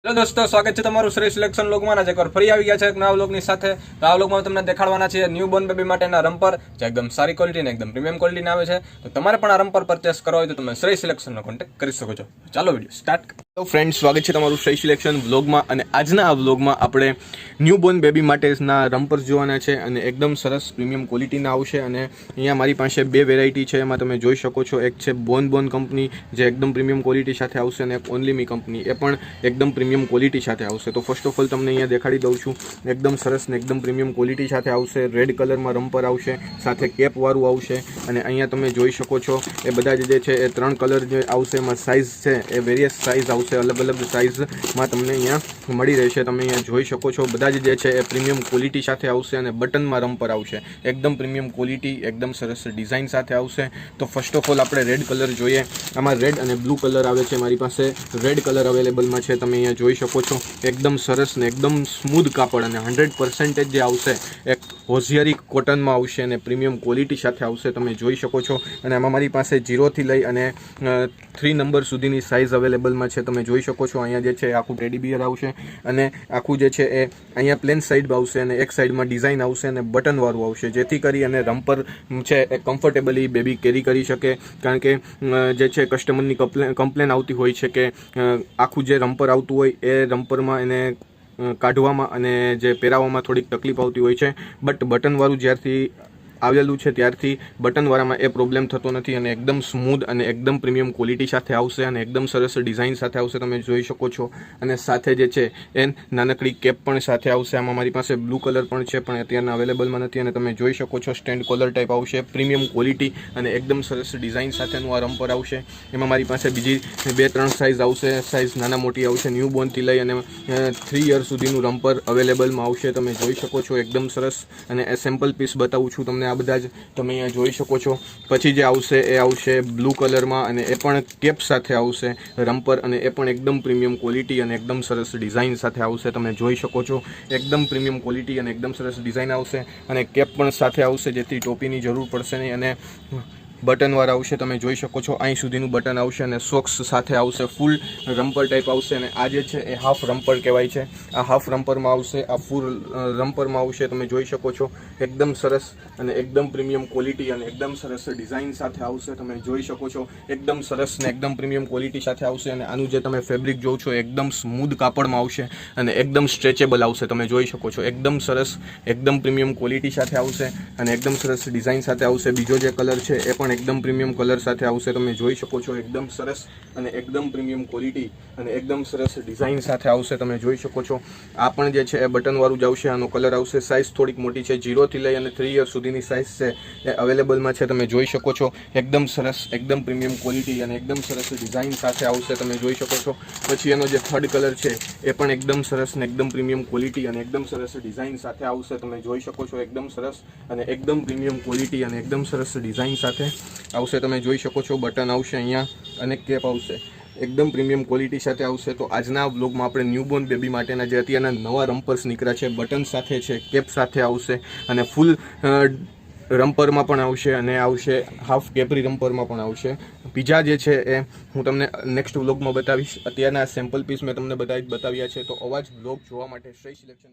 Hello દોસ્તો, સ્વાગત છે તમારું શ્રી સિલેક્શન વ્લોગમાં. આજે એકવાર ફરી આવી ગયા છે એક નવા વ્લોગની સાથે. તો આ વ્લોગમાં તમને દેખાડવાના છે ન્યૂ બોર્ન બેબી માટેના રમ્પર, જે એકદમ સારી ક્વોલિટી ને એકદમ પ્રીમિયમ ક્વોલિટીના આવે છે. તો તમારે પણ આ રમ્પર પરચેસ કરવા હોય તો તમે શ્રી સિલેક્શનનો કોન્ટેક્ટ કરી શકો છો. ચાલો વિડીયો સ્ટાર્ટ. તો ફ્રેન્ડ્સ, સ્વાગત છે તમારું શ્રી સિલેક્શન વ્લોગમાં. અને આજના આ વ્લોગમાં આપણે ન્યૂ બોર્ન બેબી માટેના રમ્પર્સ જોવાના છે અને એકદમ સરસ પ્રીમિયમ ક્વોલિટીના આવશે. અને અહીંયા મારી પાસે બે વેરાયટી છે, એમાં તમે જોઈ શકો છો. એક છે બોન કંપની, જે એકદમ પ્રીમિયમ ક્વોલિટી સાથે આવશે, અને એક ઓનલી મી કંપની, એ પણ એકદમ પ્રીમિયમ ક્વોલિટી સાથે આવશે. તો ફર્સ્ટ ઓફ ઓલ તમને અહીંયા દેખાડી દઉં છું. એકદમ સરસ ને એકદમ પ્રીમિયમ ક્વોલિટી સાથે આવશે. રેડ કલરમાં રમ્પર આવશે, સાથે કેપ વાળું આવશે. અને અહીંયા તમે જોઈ શકો છો એ બધા જે છે એ ત્રણ કલર જે આવશે, એમાં સાઇઝ છે એ વેરિયસ સાઇઝ આવશે. અલગ અલગ સાઇઝમાં તમને અહીંયા મળી રહેશે. તમે અહીંયા જોઈ શકો છો બધા જે છે એ પ્રીમિયમ ક્વોલિટી સાથે આવશે. અને બટનમાં રમ્પર આવશે, એકદમ પ્રીમિયમ ક્વોલિટી, એકદમ સરસ ડિઝાઇન સાથે આવશે. તો ફર્સ્ટ ઓફ ઓલ આપણે રેડ કલર જોઈએ. આમાં રેડ અને બ્લુ કલર આવે છે. મારી પાસે રેડ કલર અવેલેબલમાં છે. તમે અહીંયા જોઈ શકો છો. એકદમ સરસ ને એકદમ સ્મૂધ કાપડ, અને 100% જે આવશે એક હોશિયારી કોટનમાં આવશે અને પ્રીમિયમ ક્વોલિટી સાથે આવશે. તમે જોઈ શકો છો. અને આમાં મારી પાસે 0 થી લઈ અને 3 નંબર સુધીની સાઇઝ અવેલેબલમાં છે. તમે જોઈ શકો છો. અહીંયા જે છે આખું ટેડી બિયર આવશે, અને આખું જે છે એ અહીંયા પ્લેન સાઈડ આવશે, અને એક સાઈડમાં ડિઝાઇન આવશે અને બટનવાળું આવશે, જેથી કરી અને રમ્પર છે એ કમ્ફર્ટેબલી બેબી કેરી કરી શકે. કારણ કે જે છે કસ્ટમરની કમ્પ્લેન આવતી હોય છે કે આખું જે રમ્પર આવતું હોય એ રમ્પરમાં એને કાઢવામાં અને જે પહેરાવવામાં થોડીક તકલીફ આવતી હોય છે. બટ બટનવાળું જ્યારથી આવેલું છે ત્યારથી બટનવાળામાં એ પ્રોબ્લેમ થતો નથી, અને એકદમ સ્મૂધ અને એકદમ પ્રીમિયમ ક્વોલિટી સાથે આવશે, અને એકદમ સરસ ડિઝાઇન સાથે આવશે. તમે જોઈ શકો છો. અને સાથે જે છે એ નાનકડી કેપ પણ સાથે આવશે. આમાં મારી પાસે બ્લુ કલર પણ છે, પણ અત્યારના અવેલેબલમાં નથી. અને તમે જોઈ શકો છો સ્ટેન્ડ કોલર ટાઈપ આવશે, પ્રીમિયમ ક્વોલિટી અને એકદમ સરસ ડિઝાઇન સાથેનું આ રમ્પર આવશે. એમાં મારી પાસે બીજી 2-3 સાઇઝ આવશે. સાઇઝ નાના મોટી આવશે. ન્યૂ બોર્નથી લઈ અને 3 યર સુધીનું રમ્પર અવેલેબલમાં આવશે. તમે જોઈ શકો છો. એકદમ સરસ. અને એ સેમ્પલ પીસ બતાવું છું તમને. આ બધા જ તમે અહીંયા જોઈ શકો છો. પછી જે આવશે એ આવશે બ્લુ કલરમાં, અને એ પણ કેપ સાથે આવશે રમ્પર, અને એ પણ એકદમ પ્રીમિયમ ક્વોલિટી અને એકદમ સરસ ડિઝાઇન સાથે આવશે. તમે જોઈ શકો છો. એકદમ પ્રીમિયમ ક્વોલિટી અને એકદમ સરસ ડિઝાઇન આવશે, અને કેપ પણ સાથે આવશે, જેથી ટોપીની જરૂર પડશે નહીં. અને બટનવાળા આવશે. તમે જોઈ શકો છો. અહીં સુધીનું બટન આવશે, અને સોક્સ સાથે આવશે. ફૂલ રમ્પર ટાઈપ આવશે. અને આ જે છે એ હાફ રમ્પર કહેવાય છે. આ હાફ રમ્પરમાં આવશે, આ ફૂલ રમ્પરમાં આવશે. તમે જોઈ શકો છો. એકદમ સરસ અને એકદમ પ્રીમિયમ ક્વોલિટી અને એકદમ સરસ ડિઝાઇન સાથે આવશે. તમે જોઈ શકો છો. એકદમ સરસ ને એકદમ પ્રીમિયમ ક્વોલિટી સાથે આવશે. અને આનું જે તમે ફેબ્રિક જોવો છો એકદમ સ્મૂધ કાપડમાં આવશે, અને એકદમ સ્ટ્રેચેબલ આવશે. તમે જોઈ શકો છો. એકદમ સરસ, એકદમ પ્રીમિયમ ક્વોલિટી સાથે આવશે, અને એકદમ સરસ ડિઝાઇન સાથે આવશે. બીજો જે કલર છે એ પણ એકદમ પ્રીમિયમ કલર સાથે આવશે. તમે જોઈ શકો છો. એકદમ સરસ અને એકદમ પ્રીમિયમ ક્વોલિટી અને એકદમ સરસ ડિઝાઇન સાથે આવશે. તમે જોઈ શકો છો. આ પણ જે છે એ બટનવાળું જ આવશે. આનો કલર આવશે. સાઇઝ થોડીક મોટી છે. 0 થી લઈ અને 3 યર સુધીની સાઇઝ છે એ અવેલેબલમાં છે. તમે જોઈ શકો છો. એકદમ સરસ, એકદમ પ્રીમિયમ ક્વોલિટી અને એકદમ સરસ ડિઝાઇન સાથે આવશે. તમે જોઈ શકો છો. પછી એનો જે થર્ડ કલર છે એ પણ એકદમ સરસ ને એકદમ પ્રીમિયમ ક્વોલિટી અને એકદમ સરસ ડિઝાઇન સાથે આવશે. તમે જોઈ શકો છો. એકદમ સરસ અને એકદમ પ્રીમિયમ ક્વોલિટી અને એકદમ સરસ ડિઝાઇન સાથે આવશે. તમે જોઈ શકો છો. બટન આવશે અહીંયા, અને કેપ આવશે. એકદમ પ્રીમિયમ ક્વોલિટી સાથે આવશે. તો આજના વ્લોગમાં આપણે ન્યૂબોર્ન બેબી માટેના જે અત્યારના નવા રમ્પર્સ નીકળ્યા છે, બટન સાથે છે, કેપ સાથે આવશે, અને ફૂલ રમ્પરમાં પણ આવશે, અને આવશે હાફ કેપરી રમ્પરમાં પણ આવશે. બીજા જે છે એ હું તમને નેક્સ્ટ વ્લોગમાં બતાવીશ. અત્યારના સેમ્પલ પીસ મેં તમને બતાવ્યા છે. તો અવાજ વ્લોગ જોવા માટે શ્રી સિલેક્શન